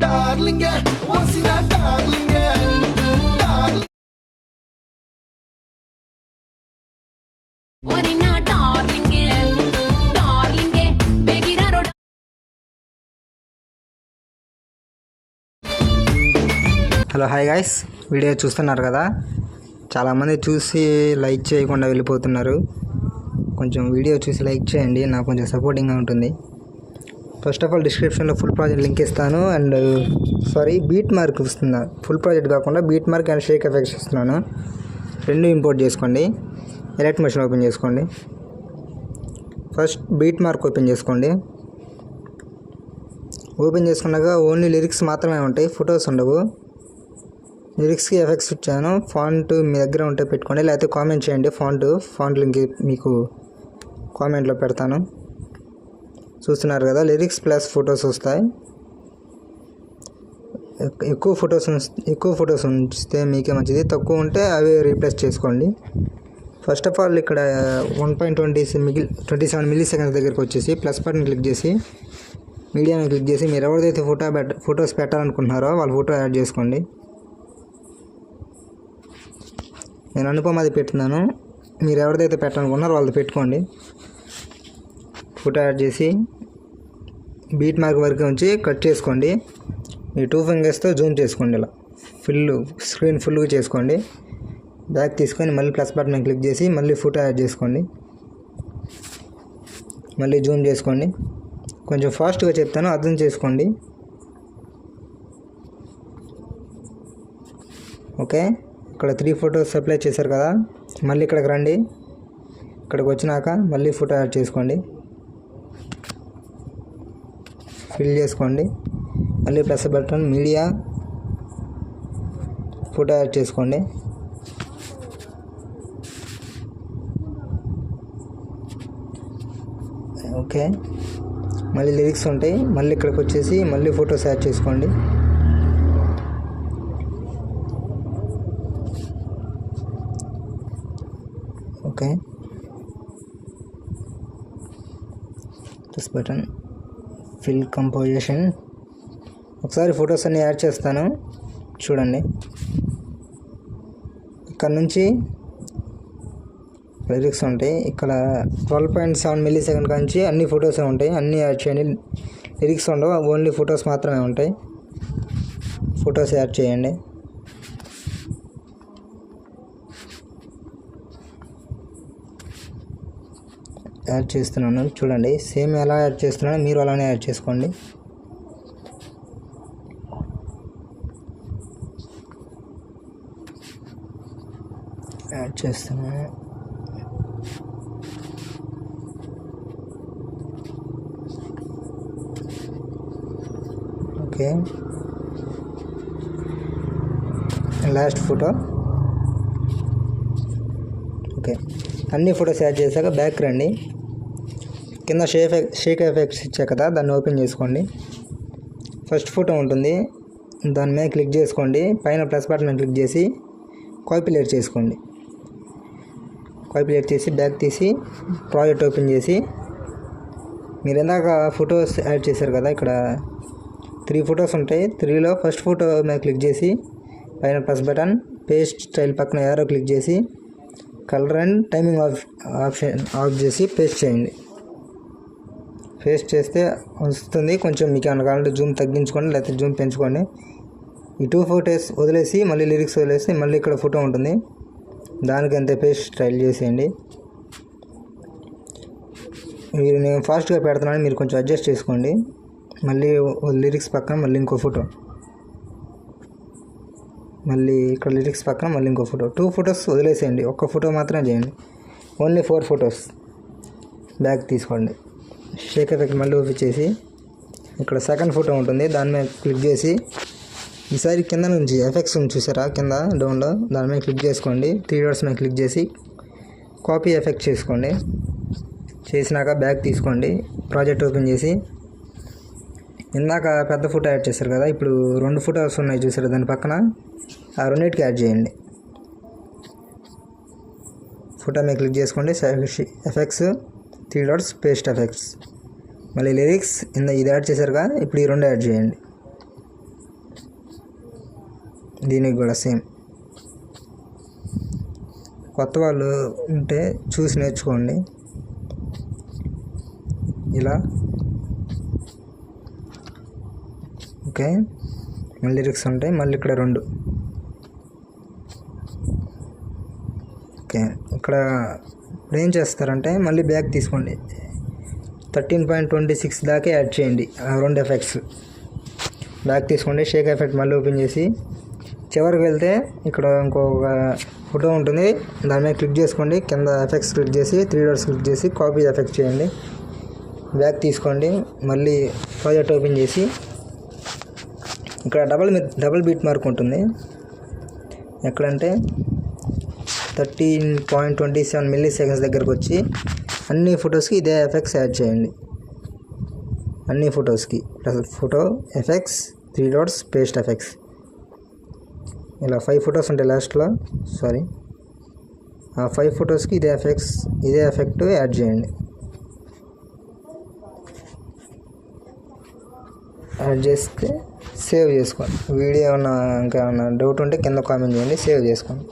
Darling వసిన darling darling వరినా darling darling బెగిరా road. Hello hi guys, video చూస్తున్నారు కదా. చాలామంది చూసి లైక్ చేయకుండా వెళ్ళిపోతున్నారు. కొంచెం వీడియో చూసి లైక్ చేయండి, నాకు కొంచెం సపోర్టింగ్గా ఉంటుంది. ఫస్ట్ ఆఫ్ ఆల్ డిస్క్రిప్షన్లో ఫుల్ ప్రాజెక్ట్ లింక్ ఇస్తాను. అండ్ బీట్ మార్క్ ఇస్తున్నా. ఫుల్ ప్రాజెక్ట్ కాకుండా beat mark and Sheikh effects ఇస్తున్నాను. రెండు ఇంపోర్ట్ చేసుకోండి. ఎలక్ట్ మెషిన్ ఓపెన్ చేసుకోండి. ఫస్ట్ బీట్ మార్క్ ఓపెన్ చేసుకోండి. ఓపెన్ చేసుకున్నాక ఓన్లీ లిరిక్స్ మాత్రమే ఉంటాయి, ఫొటోస్ ఉండవు. లిరిక్స్కి ఎఫెక్ట్స్ ఇచ్చాను. ఫాంట్ మీ దగ్గర ఉంటే పెట్టుకోండి, లేకపోతే కామెంట్ చేయండి. ఫాంట్ లింక్ మీకు కామెంట్లో పెడతాను. చూస్తున్నారు కదా, లిరిక్స్ ప్లస్ ఫొటోస్ వస్తాయి. ఎక్కువ ఫొటోస్ ఉంచితే మీకే మంచిది, తక్కువ ఉంటే అవి రీప్లేస్ చేసుకోండి. ఫస్ట్ ఆఫ్ ఆల్ ఇక్కడ 1.27 మిల్లీ సెకండ్స్ దగ్గరికి వచ్చేసి ప్లస్ బటన్ క్లిక్ చేసి మీడియా మీద క్లిక్ చేసి మీరు ఎవరిదైతే ఫొటోస్ పెట్టాలనుకుంటున్నారో వాళ్ళ ఫోటో యాడ్ చేసుకోండి. నేను అనుపమది పెడుతున్నాను, మీరు ఎవరిదైతే పెట్టాలనుకుంటున్నారో వాళ్ళది పెట్టుకోండి. ఫోటో యాడ్ చేసి బీట్ మార్క్ వరకు ఉంచి కట్ చేసుకోండి. మీ 2 ఫింగర్స్తో జూమ్ చేసుకోండి. ఇలా స్క్రీన్ ఫుల్గా చేసుకోండి. బ్యాక్ తీసుకొని మళ్ళీ ప్లస్ బటన్ క్లిక్ చేసి మళ్ళీ ఫోటో యాడ్ చేసుకోండి. మళ్ళీ జూమ్ చేసుకోండి. కొంచెం ఫాస్ట్గా చెప్తాను, అర్థం చేసుకోండి. ఓకే, ఇక్కడ 3 ఫొటోస్ అప్లై చేశారు కదా. మళ్ళీ ఇక్కడికి రండి. ఇక్కడికి వచ్చినాక మళ్ళీ ఫోటో యాడ్ చేసుకోండి. ఫిల్ చేసుకోండి. మళ్ళీ plus button media photo add చేసుకోండి. ఓకే, మళ్ళీ లిరిక్స్ ఉంటాయి. మళ్ళీ ఇక్కడికి వచ్చేసి మళ్ళీ ఫొటోస్ యాడ్ చేసుకోండి. Okay, plus button fill composition. ఒకసారి ఫొటోస్ అన్నీ యాడ్ చేస్తాను, చూడండి. ఇక్కడ నుంచి లిరిక్స్ ఉంటాయి. ఇక్కడ 12.7 మిల్లీ సెకండ్ నుంచి అన్ని ఫొటోసే ఉంటాయి. అన్నీ యాడ్ చేయండి. లిరిక్స్ ఉండవు, ఓన్లీ ఫొటోస్ మాత్రమే ఉంటాయి. ఫొటోస్ యాడ్ చేయండి. యాడ్ చేస్తున్నాను, చూడండి. సేమ్ ఎలా యాడ్ చేస్తున్నానో మీరు అలానే యాడ్ చేసుకోండి. యాడ్ చేస్తున్నాను. Okay, last photo. ఓకే, అన్ని ఫొటోస్ యాడ్ చేశాక బ్యాక్ రండి. కింద షేక్ ఎఫెక్ట్స్ ఇచ్చా కదా, దాన్ని ఓపెన్ చేసుకోండి. ఫస్ట్ ఫోటో ఉంటుంది, దాని మీద క్లిక్ చేసుకోండి. పైన ప్లస్ బటన్ క్లిక్ చేసి కాపీలేట్ చేసుకోండి. కాపీలేట్ చేసి బ్యాక్ తీసి ప్రాజెక్ట్ ఓపెన్ చేసి మీరు ఇందాక ఫొటోస్ యాడ్ చేశారు కదా, ఇక్కడ 3 ఫొటోస్ ఉంటాయి. 3లో ఫస్ట్ ఫోటో మీద క్లిక్ చేసి పైన ప్లస్ బటన్ పేస్ట్ స్టైల్ పక్కన యారో క్లిక్ చేసి colour and timing option of చేసి పేస్ట్ చేయండి. పేస్ట్ చేస్తే వస్తుంది. కొంచెం మీకు ఏమైనా కావాలంటే జూమ్ తగ్గించుకోండి, లేకపోతే జూమ్ పెంచుకోండి. ఈ 2 ఫొటోస్ వదిలేసి మళ్ళీ లిరిక్స్ వదిలేసి మళ్ళీ ఇక్కడ ఫోటో ఉంటుంది, దానికి అంతే పేస్ట్ స్టైల్ చేసేయండి. నేను ఫాస్ట్గా పెడుతున్నాను, మీరు కొంచెం అడ్జస్ట్ చేసుకోండి. మళ్ళీ లిరిక్స్ పక్కన మళ్ళీ ఇంకో ఫోటో, మళ్ళీ ఇక్కడ లిరిక్స్ పక్కన మళ్ళీ ఇంకో ఫోటో. 2 ఫొటోస్ వదిలేసేయండి, ఒక్క ఫోటో మాత్రమే చేయండి. Only 4 photos. బ్యాక్ తీసుకోండి. షేక్ ఎఫెక్ట్ మళ్ళీ ఓపెన్ చేసి ఇక్కడ సెకండ్ ఫోటో ఉంటుంది, దాని మీద క్లిక్ చేసి ఈసారి కింద నుంచి ఎఫెక్ట్స్ చూసారా కింద డౌన్లో, దాని మీద క్లిక్ చేసుకోండి. 3 డాట్స్ మీద క్లిక్ చేసి కాపీ ఎఫెక్ట్ చేసుకోండి. చేసినాక బ్యాక్ తీసుకోండి. ప్రాజెక్ట్ ఓపెన్ చేసి ఇందాక పెద్ద ఫోటో యాడ్ చేశారు కదా, ఇప్పుడు 2 ఫొటోస్ ఉన్నాయి చూసారా, దాని పక్కన ఆ రెండింటికి యాడ్ చేయండి. ఫోటో మీద క్లిక్ చేసుకోండి. ఎఫెక్ట్స్ 3 డాట్స్ పేస్ట్ ఎఫెక్ట్స్, మళ్ళీ లిరిక్స్ ఇది యాడ్ చేశారుగా, ఇప్పుడు ఈ 2 యాడ్ చేయండి. దీనికి కూడా సేమ్. కొత్త వాళ్ళు ఉంటే చూసి నేర్చుకోండి. ఇలా ఓకే, మళ్ళీ లిరిక్స్ ఉంటాయి. మళ్ళీ ఇక్కడ 2 ఓకే. ఇక్కడ ఇప్పుడు ఏం చేస్తారంటే మళ్ళీ బ్యాక్ తీసుకోండి. 13.26 దాకా యాడ్ చేయండి ఆ 2 ఎఫెక్ట్స్. బ్యాక్ తీసుకోండి, షేక్ ఎఫెక్ట్ మళ్ళీ ఓపెన్ చేసి చివరికి వెళ్తే ఇక్కడ ఇంకొక ఫోటో ఉంటుంది, దాని మీద క్లిక్ చేసుకోండి. కింద ఎఫెక్ట్స్ క్లిక్ చేసి 3 డాట్స్ క్లిక్ చేసి కాపీ ఎఫెక్ట్ చేయండి. బ్యాక్ తీసుకోండి, మళ్ళీ ప్రాజెక్ట్ ఓపెన్ చేసి ఇక్కడ డబుల్ బీట్ మార్క్ ఉంటుంది. ఎక్కడంటే 13.27 మిల్లీ సెకండ్స్ దగ్గరకు వచ్చి అన్ని ఫొటోస్కి ఇదే ఎఫెక్ట్స్ యాడ్ చేయండి. అన్ని ఫొటోస్కి photo effects 3 dots paste effects, ఇలా 5 ఫొటోస్ ఉంటాయి లాస్ట్లో. సారీ, ఆ 5 ఫొటోస్కి ఇదే ఎఫెక్ట్ యాడ్ చేయండి. యాడ్ చేస్తే సేవ్ చేసుకోండి. వీడియో ఇంకా ఏమన్నా డౌట్ ఉంటే కింద కామెంట్ చేయండి, సేవ్ చేసుకోండి.